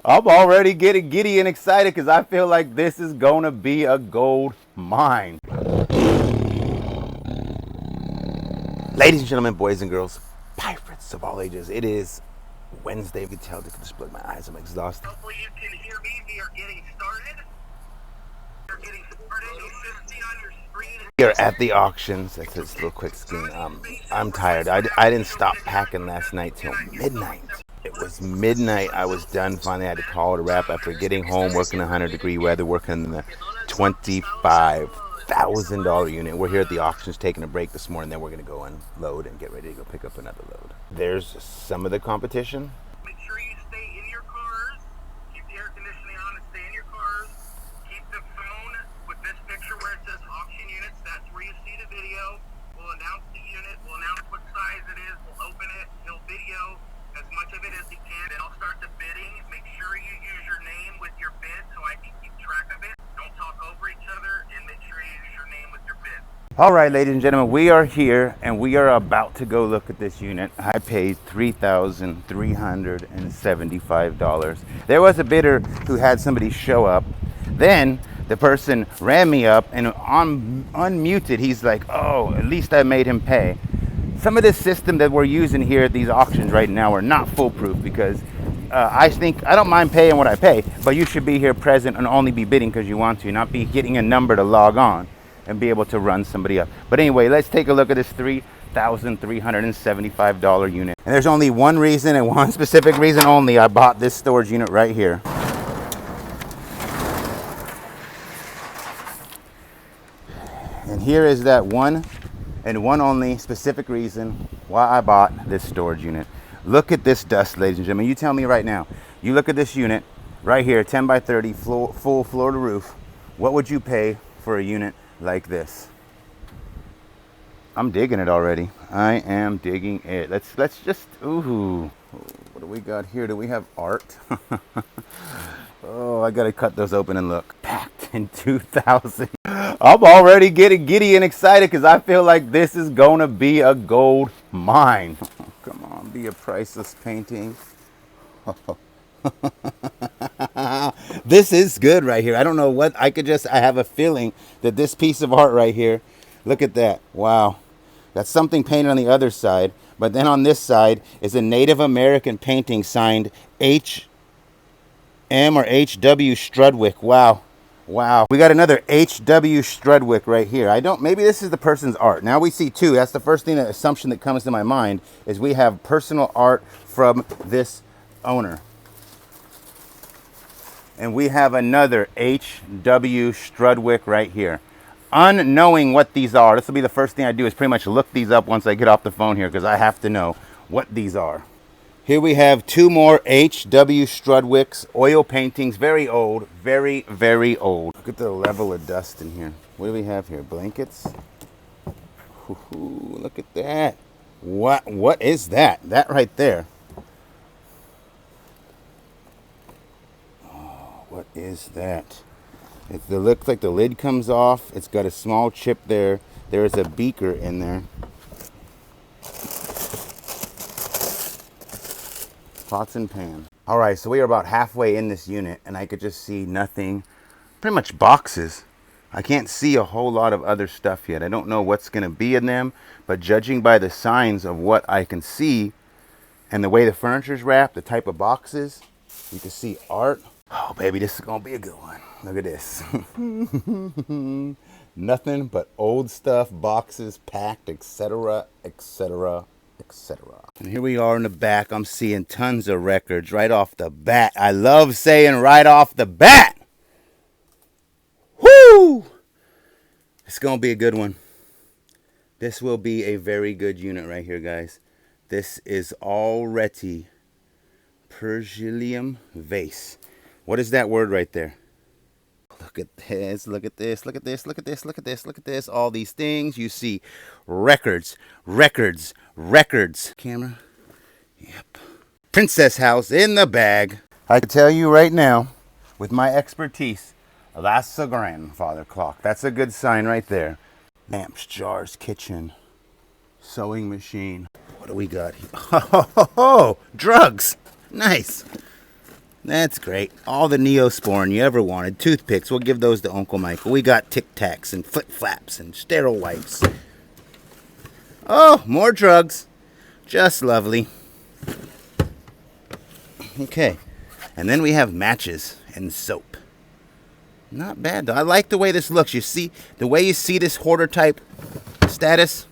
I'm already getting giddy and excited because I feel like this is going to be a gold mine. Ladies and gentlemen, boys and girls, pirates of all ages, it is Wednesday. You can tell, just split my eyes, I'm exhausted. Hopefully you can hear me. We are getting started. You should see on your screen. We are at the auctions. That's this little quick scheme. I'm tired. I didn't stop packing last night till midnight. It was midnight. I was done. Finally, I had to call it a wrap after getting home, working 100-degree weather, working in the $25,000 unit. We're here at the auctions taking a break this morning. Then we're going to go unload and get ready to go pick up another load. There's some of the competition. Make sure you stay in your cars. Keep the air conditioning on and stay in your cars. Keep the phone with this picture where it says auction units. That's where you see the video. We'll announce the unit. We'll announce what size it is. We'll open it. He'll video as much of it as he can. Then I'll start the bidding. Make sure you use your name with your bid so I can keep track of it. Don't talk over each other, and make sure you use your name with your bid. All right, ladies and gentlemen, we are here and we are about to go look at this unit. I paid $3,375. There was a bidder who had somebody show up. Then the person ran me up and unmuted. He's like, oh, at least I made him pay. Some of this system that we're using here at these auctions right now are not foolproof because I think I don't mind paying what I pay, but you should be here present and only be bidding because you want to, not be getting a number to log on and be able to run somebody up. But anyway, let's take a look at this $3,375 unit. And there's only one reason and one specific reason only I bought this storage unit right here. And here is that one and one only specific reason why I bought this storage unit. Look at this dust, ladies and gentlemen. You tell me right now, you look at this unit right here, 10 by 30, full floor to roof. What would you pay for a unit like this? I'm digging it already. I am digging it. Let's just, ooh. What do we got here? Do we have art? Oh, I gotta cut those open and look. Packed in 2000. I'm already getting giddy and excited because I feel like this is gonna be a gold mine. Come on, be a priceless painting. This is good right here. I don't know what, I have a feeling that this piece of art right here, look at that. Wow. That's something painted on the other side, but then on this side is a Native American painting signed H.M. or H.W. Strudwick. Wow. Wow. We got another H.W. Strudwick right here. Maybe this is the person's art. Now we see two. That's the first thing, the assumption that comes to my mind is we have personal art from this owner. And we have another H.W. Strudwick right here. Unknowing what these are, this will be the first thing I do is pretty much look these up once I get off the phone here because I have to know what these are. Here we have two more H.W. Strudwicks, oil paintings, very old, very, very old. Look at the level of dust in here. What do we have here? Blankets? Ooh, look at that. What is that? That right there. Oh, what is that? It looks like the lid comes off. It's got a small chip there. There is a beaker in there. Pots and pans. All right, so we are about halfway in this unit and I could just see nothing, pretty much boxes. I can't see a whole lot of other stuff yet. I don't know what's gonna be in them, but judging by the signs of what I can see and the way the furniture's wrapped, the type of boxes, you can see art. Oh baby, this is gonna be a good one. Look at this. Nothing but old stuff, boxes packed, etc., etc., etc. And here we are in the back. I'm seeing tons of records right off the bat. I love saying right off the bat. Woo! It's going to be a good one. This will be a very good unit right here, guys. This is already Pergilium vase. What is that word right there? Look at this, look at this, look at this, look at this, look at this, look at this. All these things. You see records, records, records. Camera. Yep. Princess house in the bag. I can tell you right now, with my expertise, that's a grandfather clock. That's a good sign right there. Lamps, jars, kitchen, sewing machine. What do we got here? Oh, drugs. Nice. That's great. All the Neosporin you ever wanted. Toothpicks, we'll give those to Uncle Michael. We got Tic Tacs and Foot Flaps and sterile wipes. Oh, more drugs. Just lovely. Okay. And then we have matches and soap. Not bad though. I like the way this looks. You see, the way you see this hoarder type status.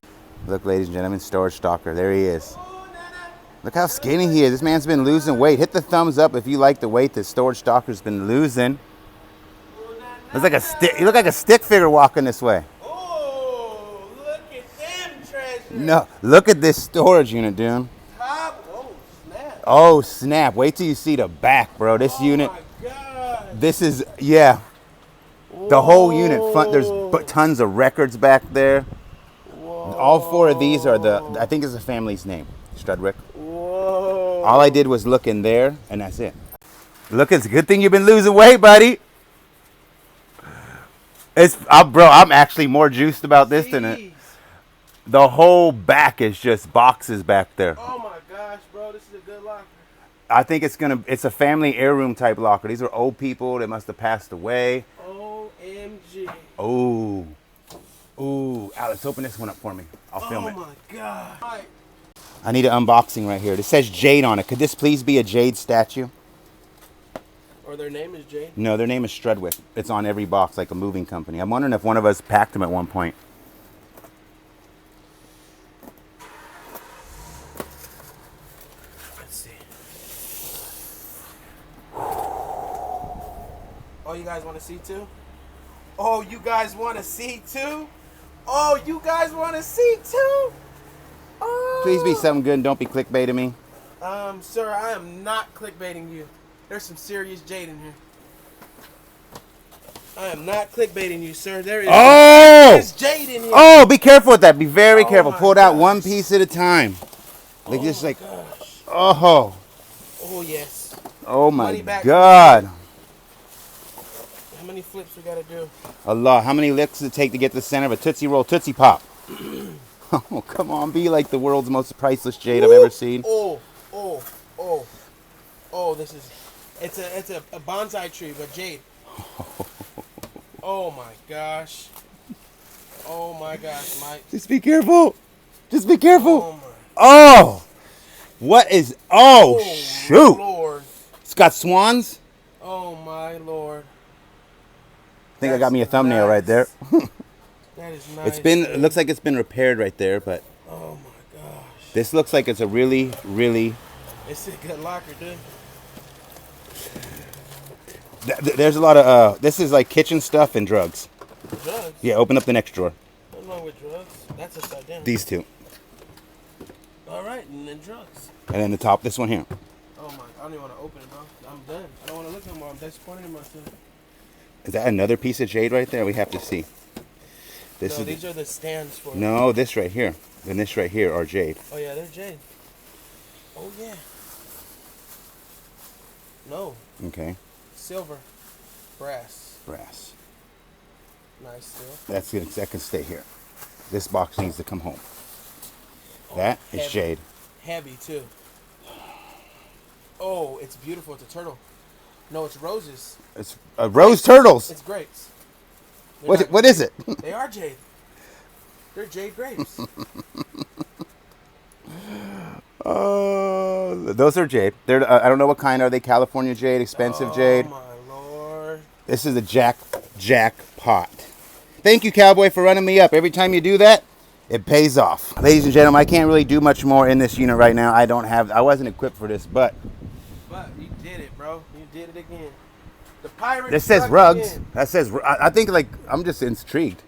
Look, ladies and gentlemen, storage stalker. There he is. Look how skinny he is. This man's been losing weight. Hit the thumbs up if you like the weight that storage stalker's been losing. Looks like a stick. You look like a stick figure walking this way. Oh, look at them treasures. No, look at this storage unit, dude. Top. Oh, snap. Oh, snap. Wait till you see the back, bro. This unit. Oh, my God. This is, yeah. The whole unit. There's tons of records back there. Whoa. All 4 of these are I think it's the family's name. Strudwick. Whoa. All I did was look in there, and that's it. Look, it's a good thing you've been losing weight, buddy. Bro, I'm actually more juiced about this than it. The whole back is just boxes back there. Oh my gosh, bro, this is a good locker. I think it's a family heirroom type locker. These are old people that must have passed away. OMG. Oh. Ooh, Alex, open this one up for me. I'll film it. Oh my God. I need an unboxing right here. It says Jade on it. Could this please be a Jade statue? Or their name is Jade? No, their name is Strudwick. It's on every box like a moving company. I'm wondering if one of us packed them at one point. Let's see. Oh, you guys want to see too? Oh, you guys want to see too? Oh, you guys want to see too? Oh. Please be something good and don't be clickbaiting me. Sir, I am not clickbaiting you. There's some serious Jade in here. I am not clickbaiting you, sir. There's Jade in here. Oh, be careful with that. Be very careful. my Pull it out gosh. one piece at a time. Like just like, Gosh. oh. Oh, yes. Oh my Money back. God. How many flips we got to do? A lot. How many licks does it take to get to the center of a Tootsie Roll Tootsie Pop? Oh, come on. Be like the world's most priceless Jade I've ever seen. Oh, this is, it's a bonsai tree, but Jade. Oh my gosh. Oh my gosh, Mike. Just be careful. Just be careful. Oh my. Oh. What is, oh, shoot. Lord. It's got swans. Oh my Lord. I think I got me a thumbnail right there. That is nice. It looks like it's been repaired right there, but Oh my gosh. this looks like it's a really, really, It's a good locker, dude. there's a lot of, this is like kitchen stuff and drugs. Drugs? Yeah, open up the next drawer. What's wrong with drugs? That's upside down. These two. All right, and then drugs. And then the top, this one here. Oh my, I don't even want to open it, bro. I'm done. I don't want to look no more. I'm disappointed in myself. Is that another piece of Jade right there? We have to see. No, these are the stands for. No, this right here. And this right here are Jade. Oh yeah, they're Jade. Oh yeah. No, Okay. silver, brass. Brass. Nice still. That can stay here. This box needs to come home. That is heavy. Jade. Heavy too. Oh, it's beautiful. It's a turtle. No, it's roses. It's rose turtles. It's grapes. They're What is it? They are Jade. They're Jade grapes. Oh, those are Jade. They're I don't know what kind. Are they California Jade? Expensive Jade? Oh my Lord. This is a jackpot. Thank you, Cowboy, for running me up. Every time you do that, it pays off. Ladies and gentlemen, I can't really do much more in this unit right now. I wasn't equipped for this, but you did it, bro. You did it again. The pirate. this says struck rugs. again. That says, I think like, I'm just intrigued.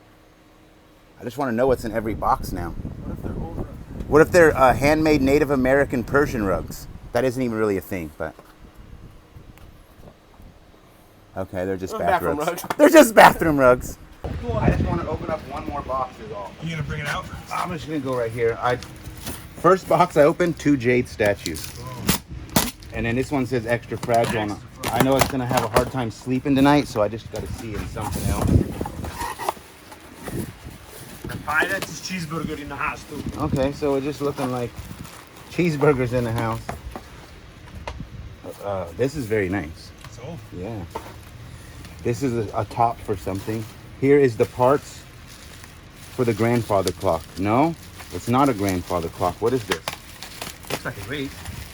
I just want to know what's in every box now. What if they're old rugs? What if they're handmade Native American Persian rugs? That isn't even really a thing, but. Okay, they're just Bathroom rugs. rugs. They're just bathroom rugs. I just want to open up one more box is all. You gonna bring it out? I'm just gonna go right here. First box I opened, 2 Jade statues. And then this one says extra fragile. And I know it's gonna have a hard time sleeping tonight, so I just gotta see in something else. The pirate is cheeseburger in the house too. Okay, so we're just looking like cheeseburgers in the house. This is very nice. So, Yeah. This is a top for something. Here is the parts for the grandfather clock. No, it's not a grandfather clock. What is this? looks like a weight.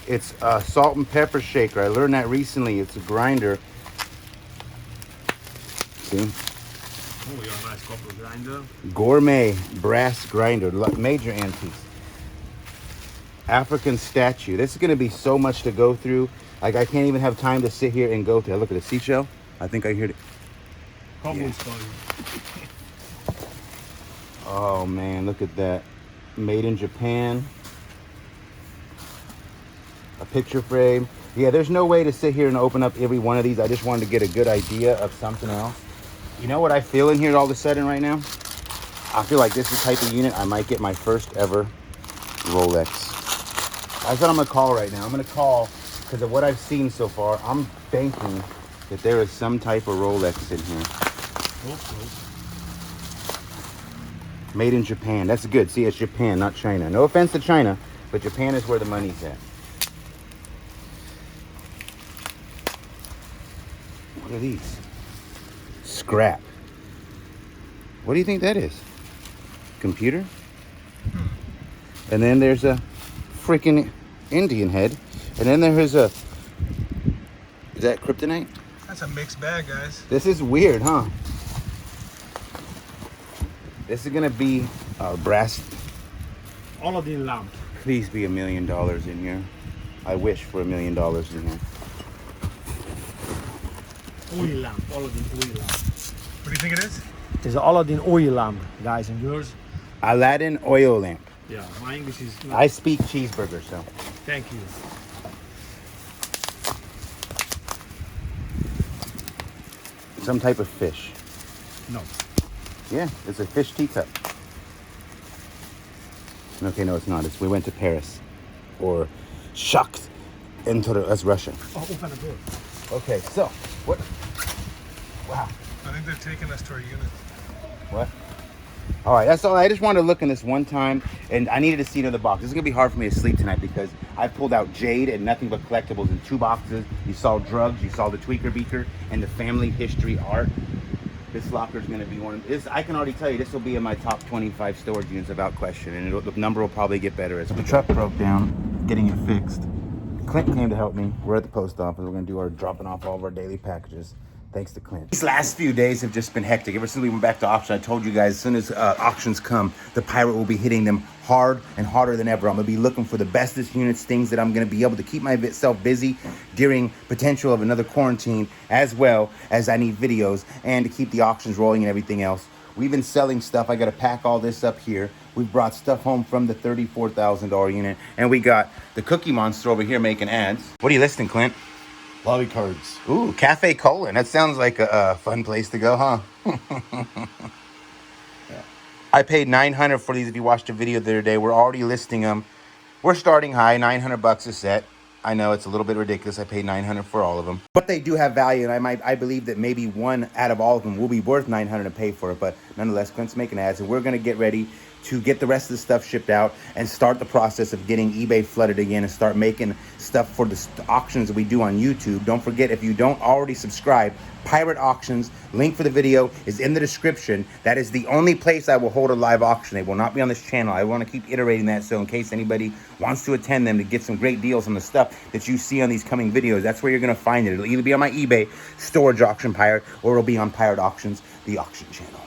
It's a salt and pepper shaker. I learned that recently. It's a grinder. See? Oh, yeah, nice copper grinder. Gourmet brass grinder. Major antique. African statue. This is going to be so much to go through. Like, I can't even have time to sit here and go through. Look at the seashell. I think I hear it. Cowboy style. Oh, man. Look at that. Made in Japan. A picture frame. Yeah, there's no way to sit here and open up every one of these. I just wanted to get a good idea of something else. You know what I feel in here all of a sudden right now? I feel like this is the type of unit I might get my first ever Rolex. That's what I'm going to call right now. I'm going to call because of what I've seen so far. I'm banking that there is some type of Rolex in here. Made in Japan. That's good. See, it's Japan, not China. No offense to China, but Japan is where the money's at. What are these? Scrap. What do you think that is? Computer? And then there's a freaking Indian head. And then there is a... Is that kryptonite? That's a mixed bag, guys. This is weird, huh? This is gonna be brass. Aladdin lamp. Please be $1 million in here. I wish for $1 million in here. Oil lamp. Aladdin oil lamp. What do you think it is? It is an Aladdin oil lamp, guys, and yours? Aladdin oil lamp. Yeah, my English is not. I speak cheeseburger, so. Thank you. Some type of fish. No. Yeah, it's a fish teacup. Okay, no, it's not. We went to Paris. Or Shakt. That's Russia. Oh, open the door. Okay, so, what? Wow. I think they're taking us to our unit. What? All right, that's all. I just wanted to look in this one time, and I needed to see another box. It's going to be hard for me to sleep tonight because I pulled out jade and nothing but collectibles in 2 boxes. You saw drugs, you saw the tweaker beaker, and the family history art. This locker is going to be one of this. I can already tell you this will be in my top 25 storage units without question, and the number will probably get better as the truck broke down, getting it fixed. Clint came to help me. We're at the post office. We're going to do our dropping off all of our daily packages. Thanks to Clint. These last few days have just been hectic. Ever since we went back to auction, I told you guys, as soon as auctions come, the Pirate will be hitting them hard and harder than ever. I'm going to be looking for the bestest units, things that I'm going to be able to keep myself busy during potential of another quarantine, as well as I need videos and to keep the auctions rolling and everything else. We've been selling stuff. I got to pack all this up here. We've brought stuff home from the $34,000 unit, and we got the Cookie Monster over here making ads. What are you listing, Clint? Lobby cards. Ooh, Cafe Colon. That sounds like a fun place to go, huh? Yeah. I paid $900 for these. If you watched the video the other day, we're already listing them. We're starting high, $900 a set. I know it's a little bit ridiculous. I paid $900 for all of them, but they do have value, and I believe that maybe one out of all of them will be worth $900 to pay for it. But nonetheless, Clint's making ads, and we're going to get ready to get the rest of the stuff shipped out and start the process of getting eBay flooded again and start making stuff for the auctions that we do on YouTube. Don't forget, if you don't already subscribe, Pirate Auctions, link for the video is in the description. That is the only place I will hold a live auction. They will not be on this channel. I want to keep iterating that, so in case anybody wants to attend them to get some great deals on the stuff that you see on these coming videos, that's where you're going to find it. It'll either be on my eBay storage auction Pirate, or it'll be on Pirate Auctions, the auction channel.